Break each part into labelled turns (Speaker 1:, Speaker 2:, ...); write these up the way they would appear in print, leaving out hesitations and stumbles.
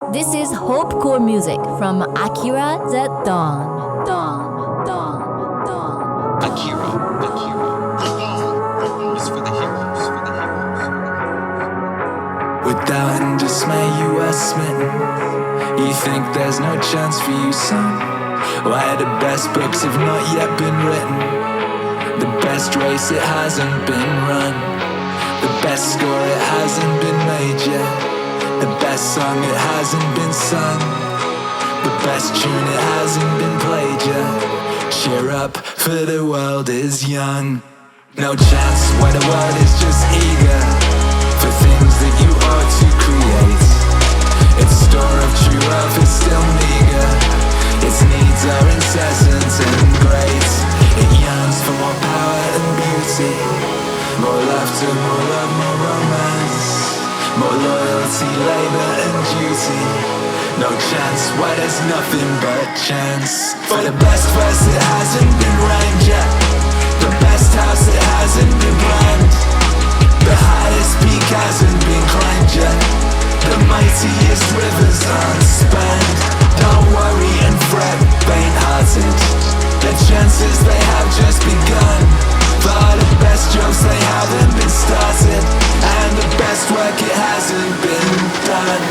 Speaker 1: This is Hopecore music from Akira The Don.
Speaker 2: Akira The Don is for the heroes.
Speaker 3: With doubt and dismay you are smitten. You think there's no chance for you, son? Why the best books have not yet been written? The best race, it hasn't been run. The best score, it hasn't been made yet. The best song, it hasn't been sung. The best tune, it hasn't been played yet. Cheer up, for the world is young. No chance when the world is just eager for things that you ought to create. Its store of true wealth is still meager. Its needs are incessant and great. It yearns for more power and beauty, more laughter, more love, more romance, more loyalty, labor and duty. No chance, why there's nothing but chance. For the best verse, it hasn't been rhymed yet. The best house, it hasn't been planned. The highest peak hasn't been climbed yet. The mightiest rivers aren't spanned. Don't worry and fret, faint-hearted. The chances they have just begun. For the best jokes they haven't been started, and the best work it hasn't been done.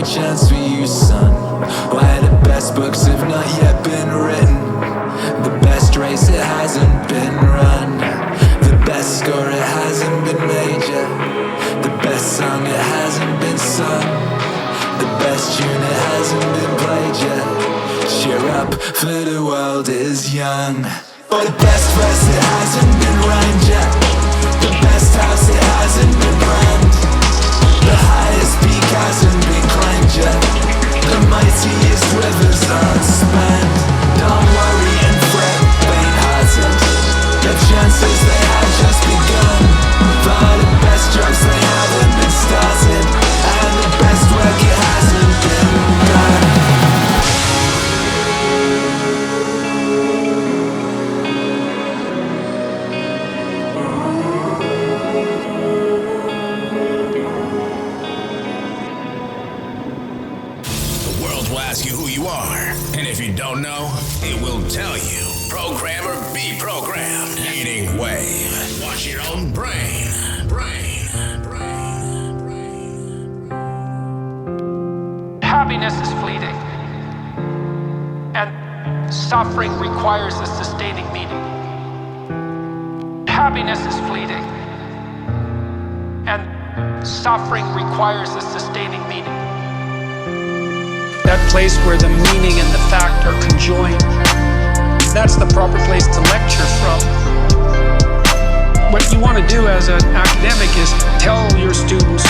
Speaker 3: Chance for you, son. Why the best books have not yet been written? The best race, it hasn't been run. The best score, it hasn't been made yet. The best song, it hasn't been sung. The best tune, it hasn't been played yet. Cheer up, for the world is young. For the best verse, it hasn't been rhymed yet. The best house, it hasn't been planned. The highest peak hasn't been climbed yet. The mightiest rivers aren't spanned. Don't worry and fret, faint-hearted. The chances they have just begun. For the best jokes they haven't been started, and the best work it hasn't been done.
Speaker 4: Ask you who you are, and if you don't know, it will tell you. Program or be programmed. Meaningwave. Watch your own brain.
Speaker 5: Happiness is fleeting, and suffering requires a sustaining meaning. Happiness is fleeting, and suffering requires a sustaining meaning. That place where the meaning and the fact are conjoined. That's the proper place to lecture from. What you want to do as an academic is tell your students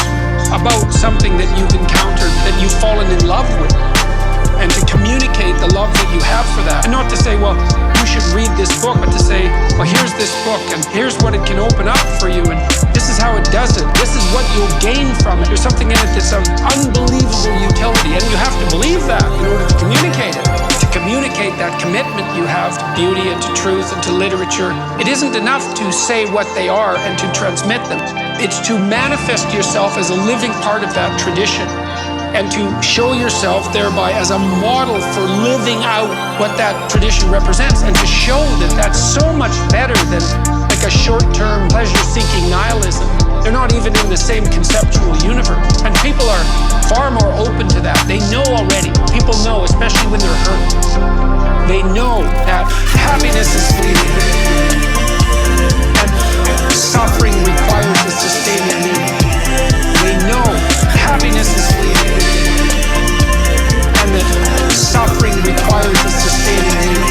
Speaker 5: about something that you've encountered, that you've fallen in love with, and to communicate the love that you have for that. And not to say, well, you should read this book, but to say, well, here's this book, and here's what it can open up for you, and this is how it does it. This is what you'll gain from it. There's something in it that's of unbelievable utility, and you have to believe that in order to communicate it. To communicate that commitment you have to beauty and to truth and to literature, it isn't enough to say what they are and to transmit them. It's to manifest yourself as a living part of that tradition, and to show yourself thereby as a model for living out what that tradition represents, and to show that that's so much better than like a short-term pleasure-seeking nihilism. They're not even in the same conceptual universe. And people are far more open to that. They know already. People know, especially when they're hurt. They know that happiness is fleeting, and suffering requires a sustaining meaning. They know happiness is fleeting, and that suffering requires a sustaining meaning.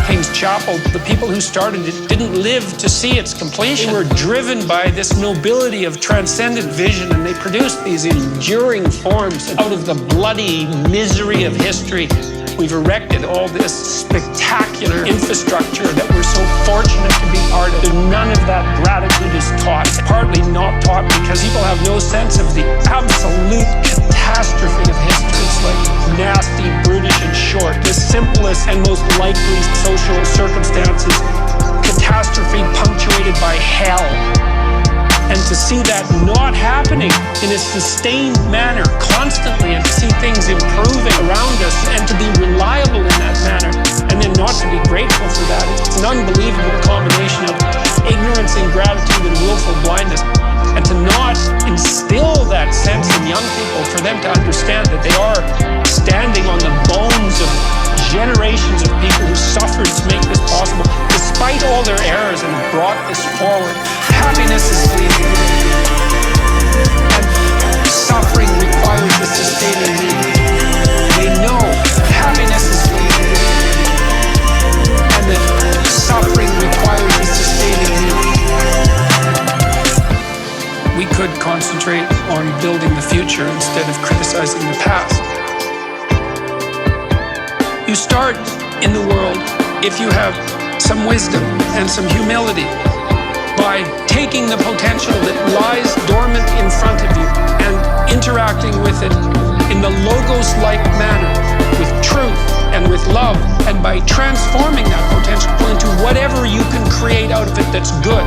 Speaker 5: King's Chop. careful. The people who started it didn't live to see its completion. They were driven by this nobility of transcendent vision, and they produced these enduring forms. Out of the bloody misery of history, we've erected all this spectacular infrastructure that we're so fortunate to be part of. None of that gratitude is taught. It's partly not taught because people have no sense of the absolute catastrophe of history. It's like nasty, brutish, and short. The simplest and most likely social circumstances. Catastrophe punctuated by hell. And to see that not happening in a sustained manner constantly, and to see things improving around us and to be reliable in that manner, and then not to be grateful for that, it's an unbelievable combination of ignorance, ingratitude, and willful blindness. And to not instill that sense in young people, for them to understand that they are standing on the bones of generations of people who suffered to make this possible, despite all their errors, and brought this forward. Happiness is fleeting, and suffering requires a sustaining need. They know happiness is fleeting, and that suffering requires a sustaining need. We could concentrate on building the future instead of criticizing the past. You start in the world, if you have some wisdom and some humility, by taking the potential that lies dormant in front of you and interacting with it in the logos-like manner, with truth and with love, and by transforming that potential into whatever you can create out of it that's good.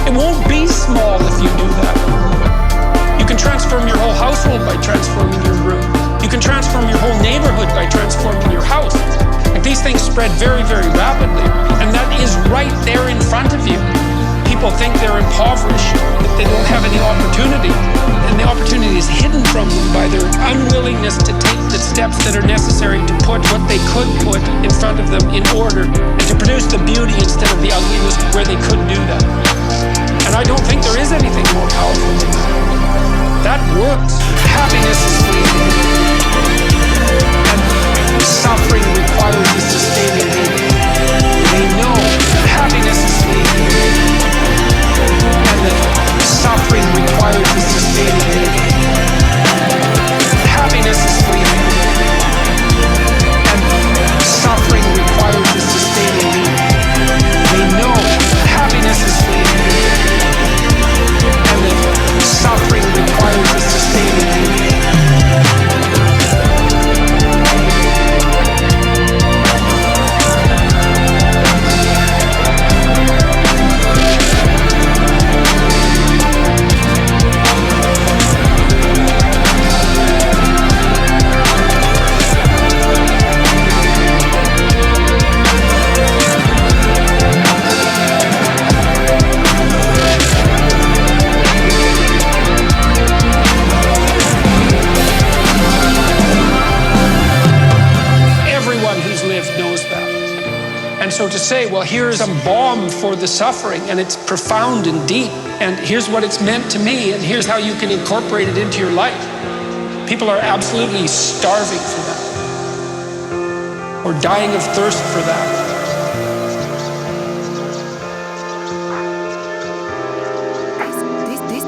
Speaker 5: It won't be small if you do that. You can transform your whole household by transforming your room. You can transform your whole neighborhood by transforming your house. Like, these things spread very, very rapidly, and that is right there in front of you. People think they're impoverished, that they don't have any opportunity, and the opportunity is hidden from them by their unwillingness to take the steps that are necessary to put what they could put in front of them in order, and to produce the beauty instead of the ugliness where they could do that. And I don't think there is anything more powerful than that. That works. Happiness is fleeting, and suffering requires a sustaining need. They know happiness is fleeting, and that suffering requires a sustaining need. Happiness is fleeting, and suffering requires a sustaining need. They know happiness is fleeting, and that suffering requires a sustaining need. So to say, well, here's a balm for the suffering, and it's profound and deep, and here's what it's meant to me, and here's how you can incorporate it into your life. People are absolutely starving for that, or dying of thirst for that.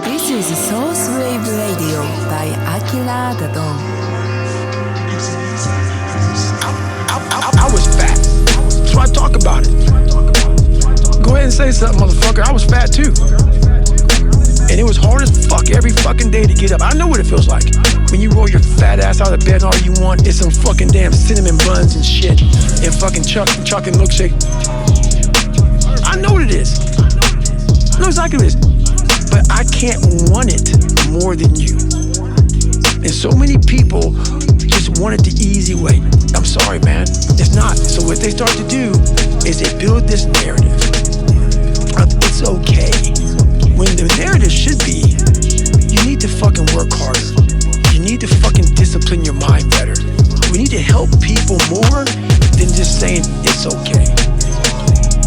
Speaker 1: This is Source Wave Radio by Akira The Don.
Speaker 6: I was fat. So I talk about it. Go ahead and say something, motherfucker. I was fat too. And it was hard as fuck every fucking day to get up. I know what it feels like when you roll your fat ass out of bed and all you want is some fucking damn cinnamon buns and shit and fucking chocolate milkshake. I know what it is. I know exactly what it is. But I can't want it more than you. And so many people just want it the easy way. I'm sorry, man. It's not. So what they start to do is they build this narrative. It's okay. When the narrative should be, you need to fucking work harder. You need to fucking discipline your mind better. We need to help people more than just saying it's okay.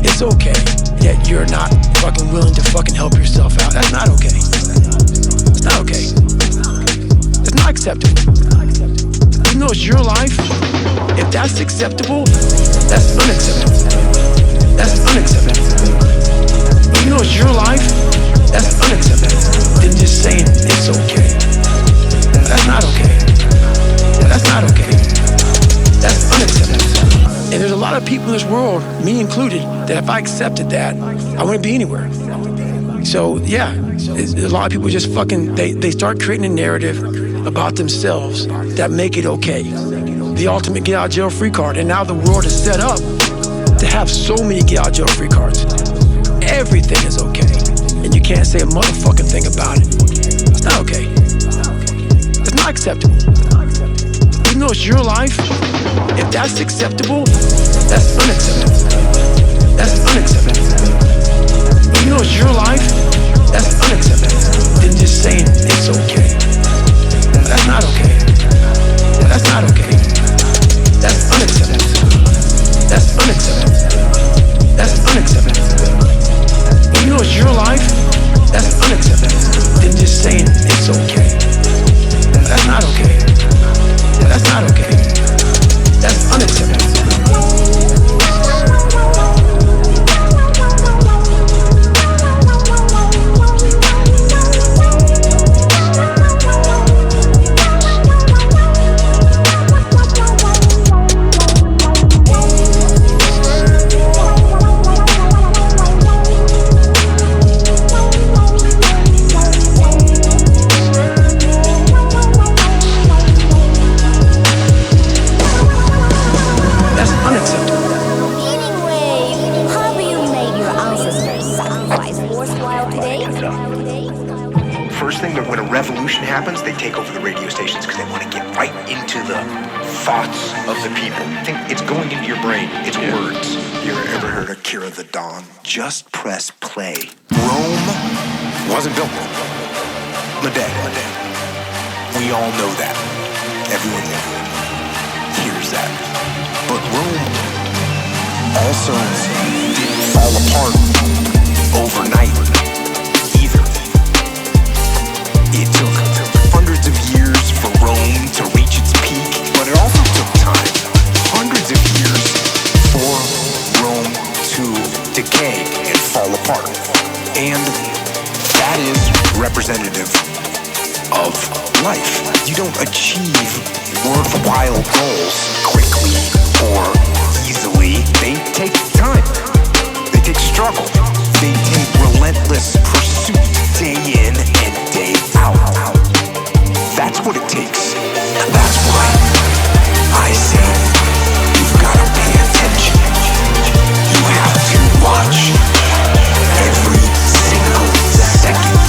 Speaker 6: It's okay that you're not fucking willing to fucking help yourself out. That's not okay. It's not okay. It's not acceptable. Even though it's your life, If that's acceptable, that's unacceptable. That's unacceptable. Even though it's your life, that's unacceptable. Then just saying it's okay. That's not okay. That's not okay. That's unacceptable. And there's a lot of people in this world, me included, that if I accepted that, I wouldn't be anywhere. So yeah, a lot of people just fucking, they start creating a narrative about themselves that make it okay. The ultimate get out of jail free card. And now the world is set up to have so many get out of jail free cards. Everything is okay. And you can't say a motherfucking thing about it. It's not okay. It's not acceptable. Even though it's your life, if that's acceptable, that's unacceptable. That's unacceptable. Even though it's your life, that's unacceptable. Then just saying it's okay. That's not okay. That's not okay. That's unacceptable. That's unacceptable. That's unacceptable. Even though it's your life, that's unacceptable. Then just saying it's okay. That's not okay. That's not okay. That's unacceptable.
Speaker 7: Happens, they take over the radio stations because they want to get right into the thoughts of the people. Think it's going into your brain. It's words. You ever heard of Akira The Don? Just press play. Rome wasn't built in a day. We all know that. Everyone hears that. But Rome also didn't fall apart overnight either. It took hundreds of years for Rome to reach its peak, but it also took time, hundreds of years, for Rome to decay and fall apart. And that is representative of life. You don't achieve worthwhile goals quickly or easily. They take time. They take struggle. They take relentless pursuit, day in and day out. That's what it takes. That's why I say you've got to pay attention. You have to watch every single second.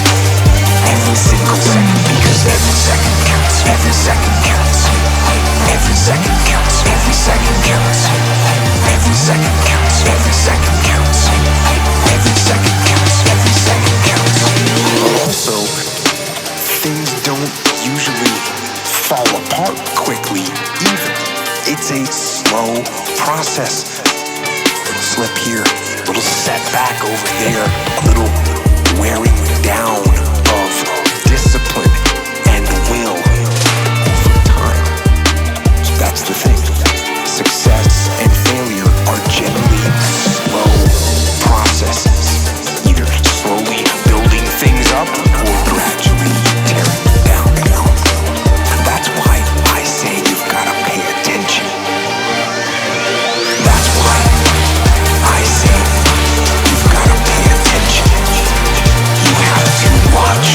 Speaker 7: Every single second. Because every second counts. Every second counts. Every second counts. Every second counts. Every second counts. Every second counts. Every second counts. Every second counts. Also, things don't usually fall apart quickly either. It's a slow process. Slip here, a little setback over there, a little wearing down of discipline and will over time. So that's the thing. Success and failure are generally slow processes, either slowly building things up or gradually tearing them down. That's why I say you've got to pay attention. That's why I say you've got to pay attention. You have to watch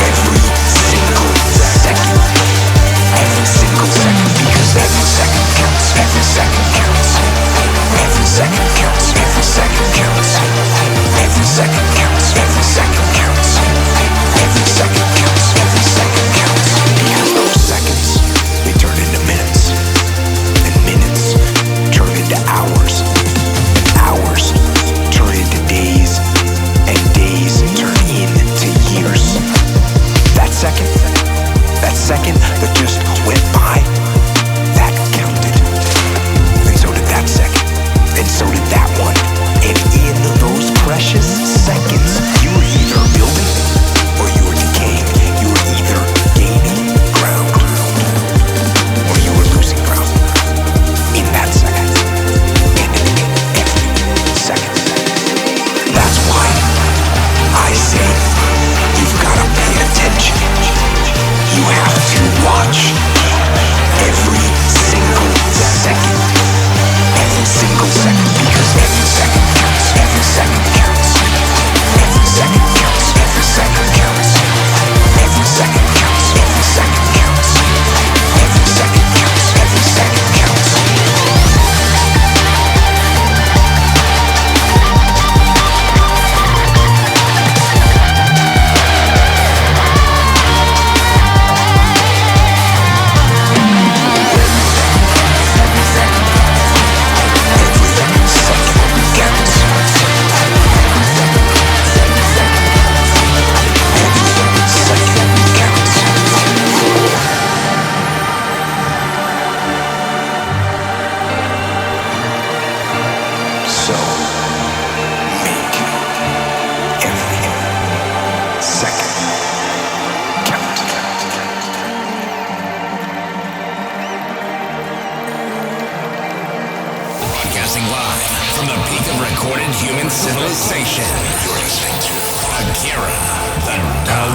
Speaker 7: every single second. Every single second, because every second counts. Every second counts. Every second counts. Every second counts. Every second counts. Every second counts. Every second counts. Every second counts. Because those seconds, they turn into minutes. And minutes turn into hours. And hours turn into days. And days turn into years. That second that just went by, that counted. And so did that second. And so did that one. And in those precious seconds, you were either building or you were decaying. You were either gaining ground or you were losing ground. you watch every single second. Every single second, because every second counts. Every second counts. Every second counts. Every second counts. Every second counts. Every second counts. Every second counts. Every second counts.
Speaker 4: Civilization. You're listening to Akira The Don.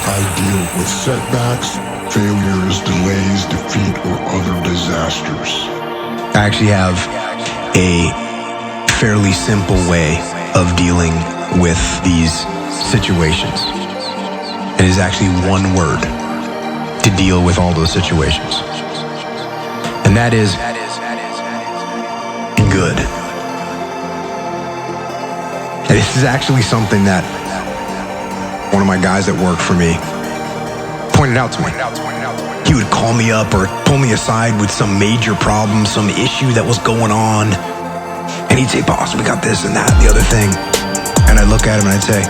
Speaker 8: I deal with setbacks, failures, delays, defeat, or other disasters.
Speaker 9: I actually have a fairly simple way of dealing with these situations. It is actually one word to deal with all those situations. And that is good. And this is actually something that one of my guys that worked for me pointed out to me. He would call me up or pull me aside with some major problem, some issue that was going on. And he'd say, "Boss, we got this and that and the other thing." And I'd look at him and I'd say,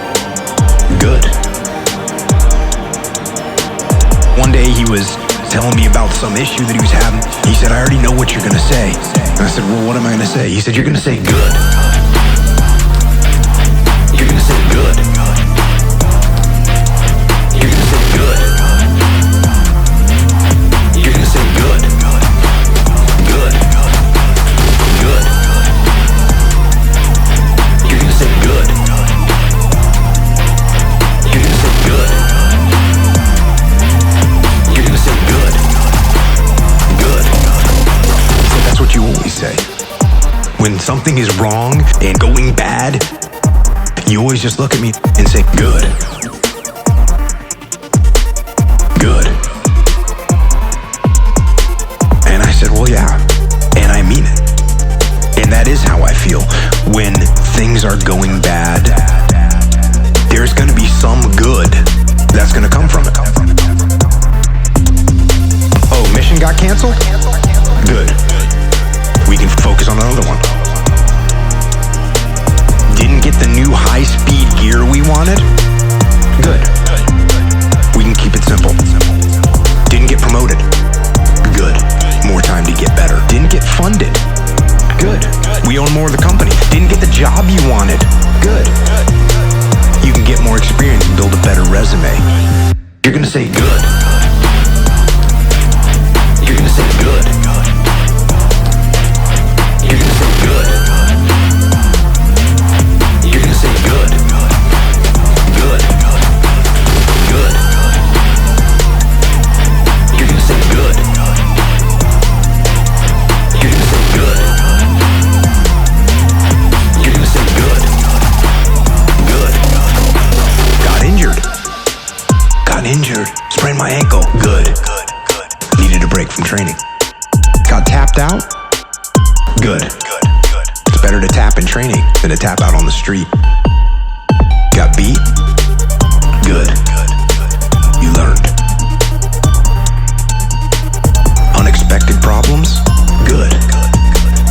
Speaker 9: "Good." One day he was telling me about some issue that he was having. He said, "I already know what you're going to say." And I said, "Well, what am I going to say?" He said, "You're going to say good. You're going to say good. You're going to say good. You're going to say good. Good. Good. You're going to say good. You're going to say good. You're going to say good. Good." So that's what you always say. When something is wrong and going bad, you always just look at me and say, "Good. Good." And I said, "Well, yeah." And I mean it. And that is how I feel. When things are going bad, there's going to be some good that's going to come from it. Oh, mission got canceled? Good. We can focus on another one. Didn't get the new high-speed gear we wanted? Good. We can keep it simple. Didn't get promoted? Good. More time to get better. Didn't get funded? Good. We own more of the company. Didn't get the job you wanted? Good. You can get more experience and build a better resume. You're gonna say good. You're gonna say good. You're gonna say good. You're gonna say good. Good. Good. You're gonna say good. You're gonna say good. You're gonna say good. Good. Got injured. Sprained my ankle. Good. Needed a break from training. Got tapped out. Good. It's better to tap in training than to tap out on the street. Got beat? Good. You learned. Unexpected problems? Good.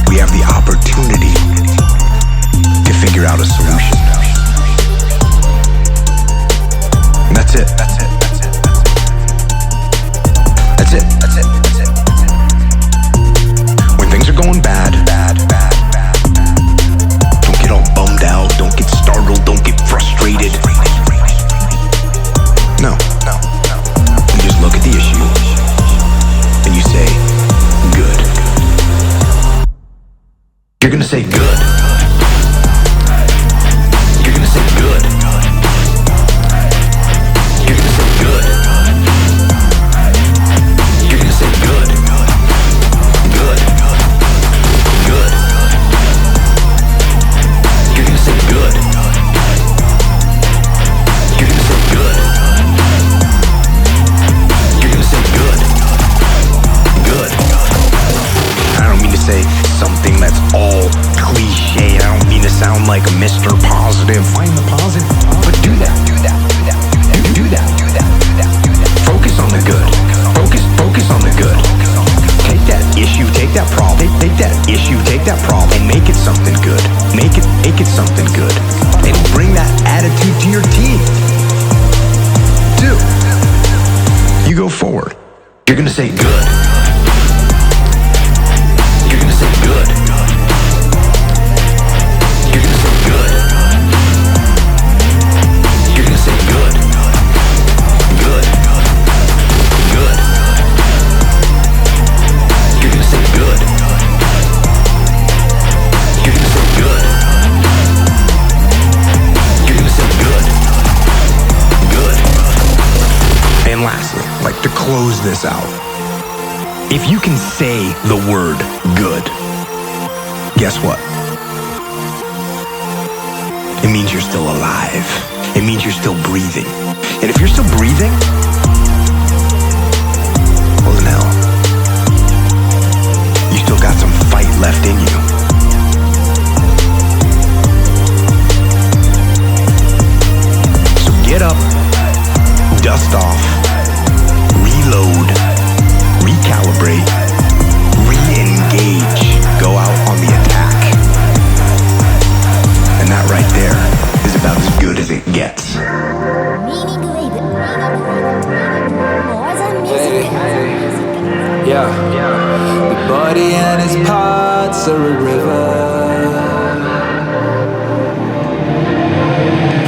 Speaker 9: We have the opportunity to figure out a solution. And that's it. That's it. When things are going bad, don't get all bummed out, don't get startled, don't get frustrated. No. You just look at the issue and you say, good. You're gonna say good. You're gonna say good. You're gonna say good. Mr. Positive. Find the positive, but do that. Focus on the good. Focus on the good. Take that issue, take that problem, take that issue, take that problem, and make it something good. Make it something good. And bring that attitude to your team. You go forward. You're gonna say good. You're gonna say good. You're gonna say good. You're gonna say good. Good. Good. You're gonna say good. You're gonna say good. You're gonna say good. Good. And lastly, like to close this out, if you can say the word good, guess what? It means you're still alive. It means you're still breathing. And if you're still breathing, well then hell, you still got some fight left in you. So get up, dust off, reload, recalibrate, re-engage, go out on the attack. And that right there is about as good as it gets.
Speaker 10: Meaningwave. More than music.
Speaker 3: Yeah. The body and its parts are a river.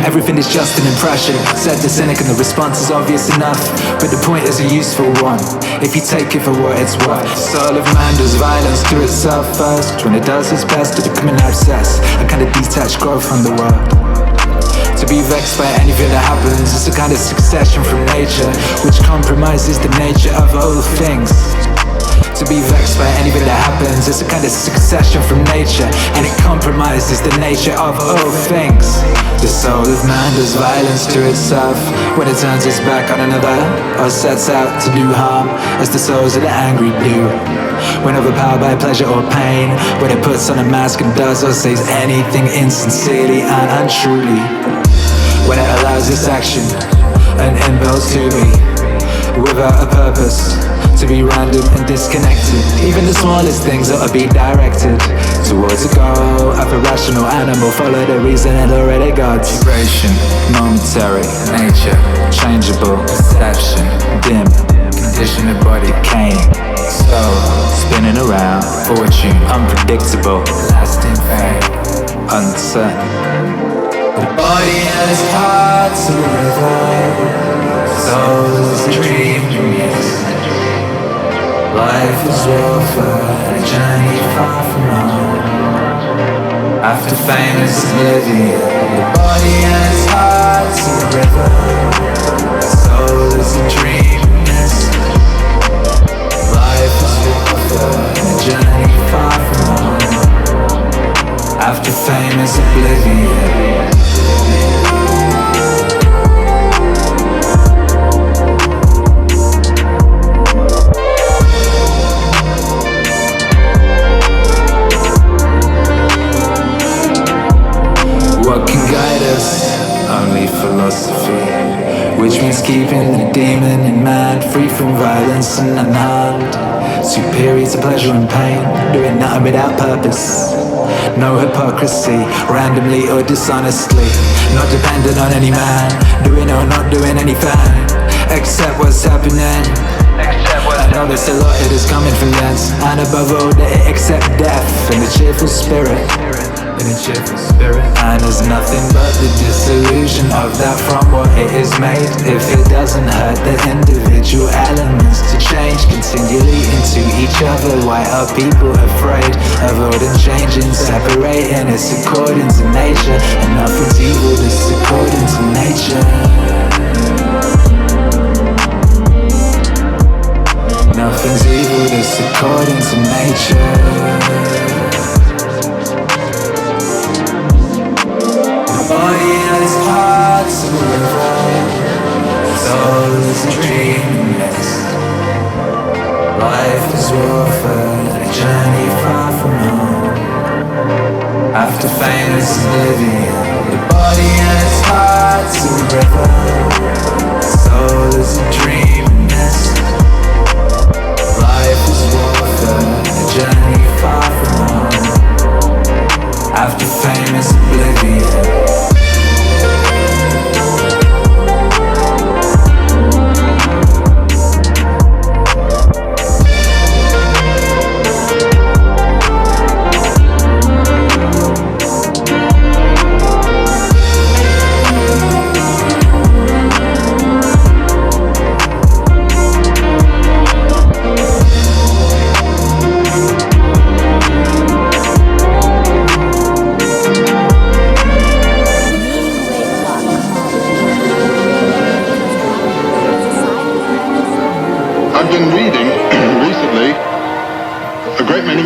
Speaker 3: Everything is just an impression, said the cynic, and the response is obvious enough. But the point is a useful one, if you take it for what it's worth. The soul of man does violence to itself first, when it does its best to become an abscess, a kind of detached growth from the world. To be vexed by anything that happens is a kind of succession from nature, which compromises the nature of all things. To be vexed by anything that happens is a kind of succession from nature, and it compromises the nature of all things. The soul of man does violence to itself when it turns its back on another, or sets out to do harm, as the souls of the angry do. When overpowered by pleasure or pain, when it puts on a mask and does or says anything insincerely and untruly. When it allows this action, an impulse to be without a purpose, to be random and disconnected. Even the smallest things ought to be directed towards a goal of a rational animal. Follow the reason it already got. Vibration, momentary, nature, changeable, perception, dim, condition of body, decaying, soul, spinning around, fortune, unpredictable, lasting fame, uncertain. The body and its parts are a river, soul is a dream, yes. Life is warfare, a journey far from home. After fame is oblivion, the body and its heart's a river. Soul is a dream, yes. Life is warfare, a journey far from home. After fame is oblivion. Only philosophy, which means keeping the demon in mind, free from violence and unharmed, superior to pleasure and pain, doing nothing without purpose, no hypocrisy, randomly or dishonestly, not dependent on any man, doing or not doing anything, except what's happening. I know there's a lot that is coming from thence, and above all that it accept death and the cheerful spirit. And there's nothing but the disillusion of that from what it is made. If it doesn't hurt the individual elements to change continually into each other, why are people afraid of old and changing, separating? It's according to nature, and nothing's evil, it's according to nature. Nothing's evil, it's according to nature. Body and its parts of a river. Soul is a dream, yes. Life is warfare, a journey far from home. After after famous oblivion. The body and its heart's a river, soul is a dream in this. Life is warfare, a journey far from home, after famous oblivion.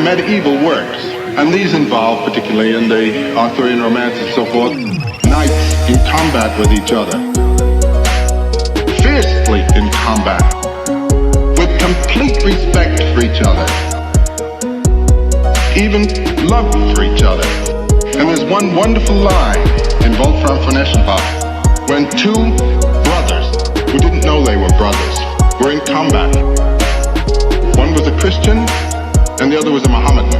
Speaker 11: Medieval works, and these involve, particularly in the Arthurian romance and so forth, knights in combat with each other, fiercely in combat, with complete respect for each other, even love for each other. And there's one wonderful line in Wolfram von Eschenbach when two brothers who didn't know they were brothers were in combat. One was a Christian and the other was a Mohammedan.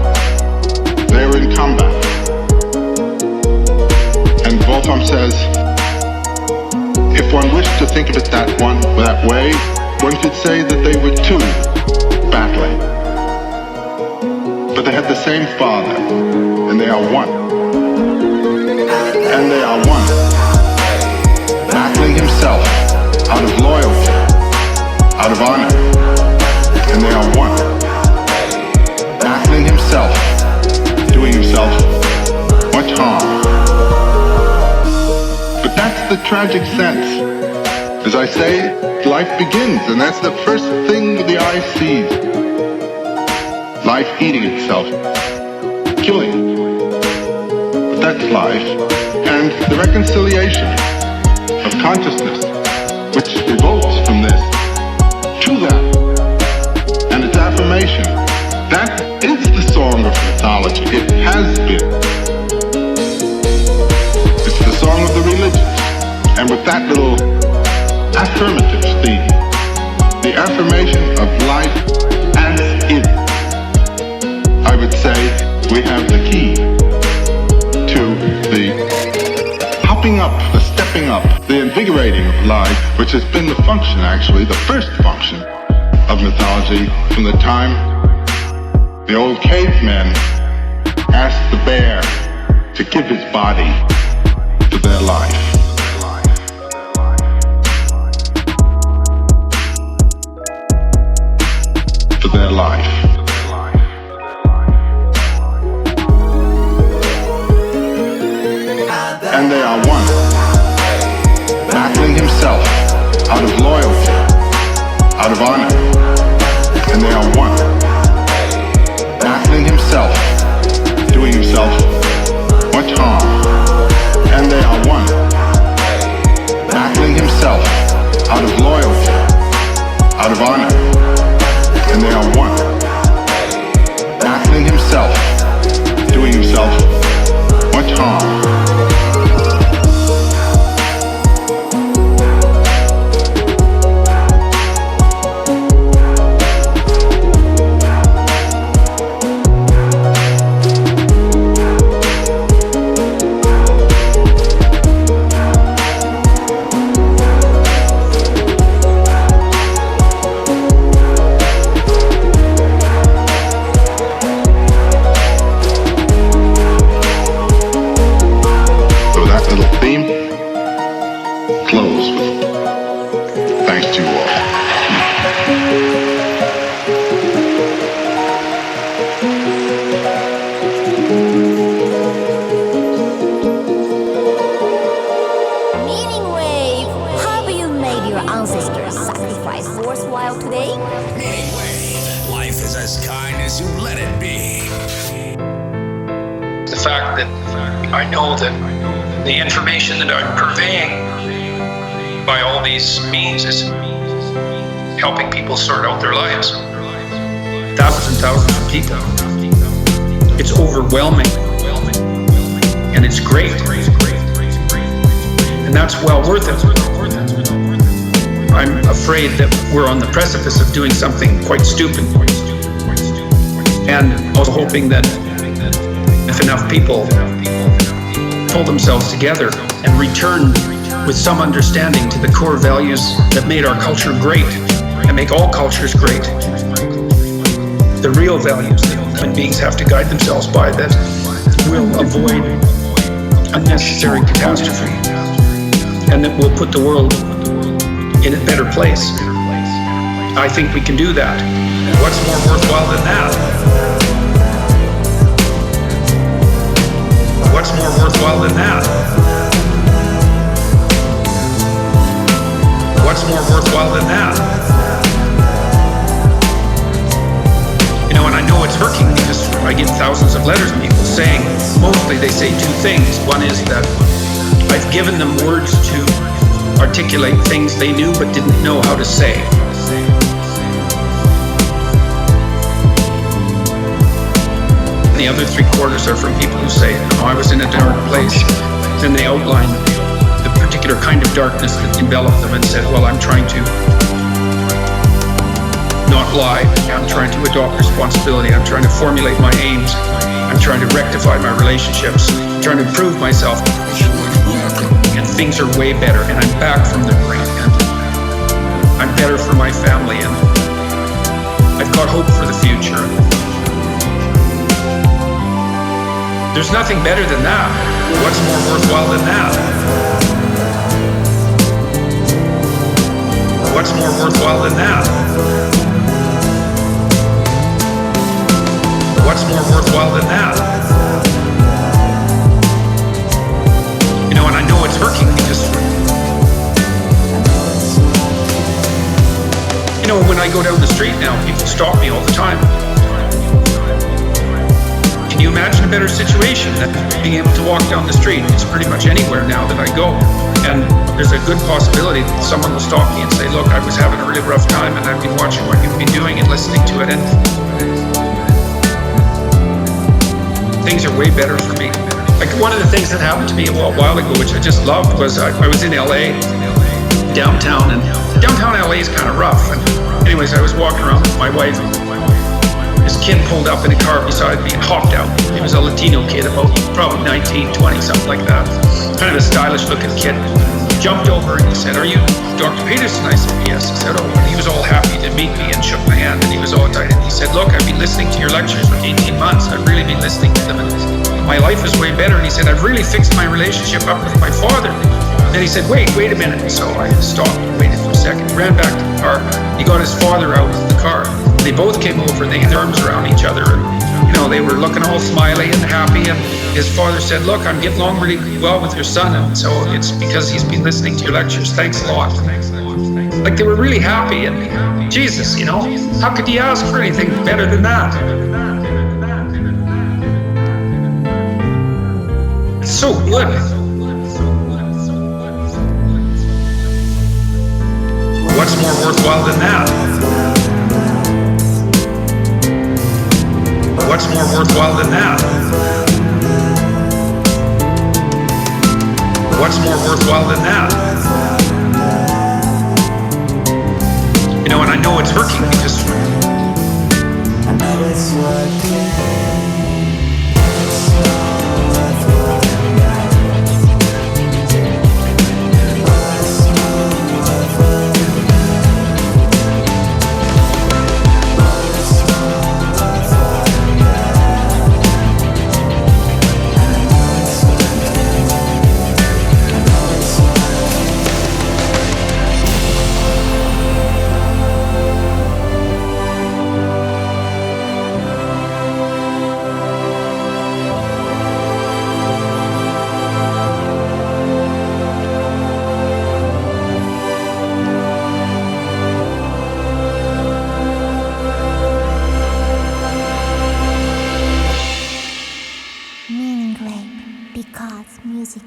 Speaker 11: They were in combat. And Wolfram says, if one wished to think of it that way, one could say that they were two battling. But they had the same father, and they are one. And they are one. Battling himself out of loyalty, out of honor. And they are one. Battling himself, doing himself much harm. But that's the tragic sense. As I say, life begins, and that's the first thing the eye sees. Life eating itself, killing it. But that's life. And the reconciliation of consciousness, which revolts from this, to that, and its affirmation, that is the song of mythology. It has been. It's the song of the religions. And with that little affirmative theme, the affirmation of life as is, I would say we have the key to the hopping up, the stepping up, the invigorating of life, which has been the function, actually, the first function of mythology from the time the old cavemen asked the bear to give his body to their life. To their life. And they are one. Battling himself out of loyalty, out of honor. And they are one. Battling himself, doing himself much harm. And they are one. Battling himself out of loyalty, out of honor. And they are one. Battling himself, doing himself much harm.
Speaker 5: The information that I'm purveying by all these means is helping people sort out their lives. Thousands and thousands of people. It's overwhelming. and it's great. And that's well worth it. I'm afraid that we're on the precipice of doing something quite stupid. And also hoping that if enough people pull themselves together and return with some understanding to the core values that made our culture great and make all cultures great, the real values that human beings have to guide themselves by that will avoid unnecessary catastrophe and that will put the world in a better place. I think we can do that. What's more worthwhile than that? What's more worthwhile than that? What's more worthwhile than that? You know, and I know it's working because I get thousands of letters from people saying, mostly they say two things. One is that I've given them words to articulate things they knew but didn't know how to say. And the other 3/4 are from people who say, oh, I was in a dark place. Then they outline the particular kind of darkness that enveloped them and said, well, I'm trying to not lie. I'm trying to adopt responsibility. I'm trying to formulate my aims. I'm trying to rectify my relationships. I'm trying to improve myself. And things are way better, and I'm back from the brink, and I'm better for my family, and I've got hope for the future. There's nothing better than that. What's more worthwhile than that? What's more worthwhile than that? What's more worthwhile than that? You know, and I know it's working because, you know, when I go down the street now, people stop me all the time. Can you imagine a better situation than being able to walk down the street? It's pretty much anywhere now that I go. And there's a good possibility that someone will stop me and say, look, I was having a really rough time and I've been watching what you've been doing and listening to it, and things are way better for me. Like one of the things that happened to me a while ago, which I just loved, was I was in LA, downtown, and downtown LA is kind of rough. And anyways, I was walking around with my wife. This kid pulled up in a car beside me and hopped out. He was a Latino kid, about probably 19, 20, something like that. Kind of a stylish looking kid. Jumped over and he said, are you Dr. Peterson? I said, yes. He said, oh, and he was all happy to meet me and shook my hand, and he was all excited. He said, look, I've been listening to your lectures for 18 months. I've really been listening to them, and my life is way better. And he said, I've really fixed my relationship up with my father. And then he said, wait a minute. So I stopped and waited for a second. He ran back to the car. He got his father out of the car. They both came over and they had their arms around each other. And, you know, they were looking all smiley and happy. And his father said, look, I'm getting along really well with your son. And so it's because he's been listening to your lectures. Thanks a lot. Like they were really happy. And Jesus, you know, how could you ask for anything better than that? It's so good. What's more worthwhile than that? What's more worthwhile than that? What's more worthwhile than that? You know, and I know it's working because I know it's working.
Speaker 10: Meaningwave, because music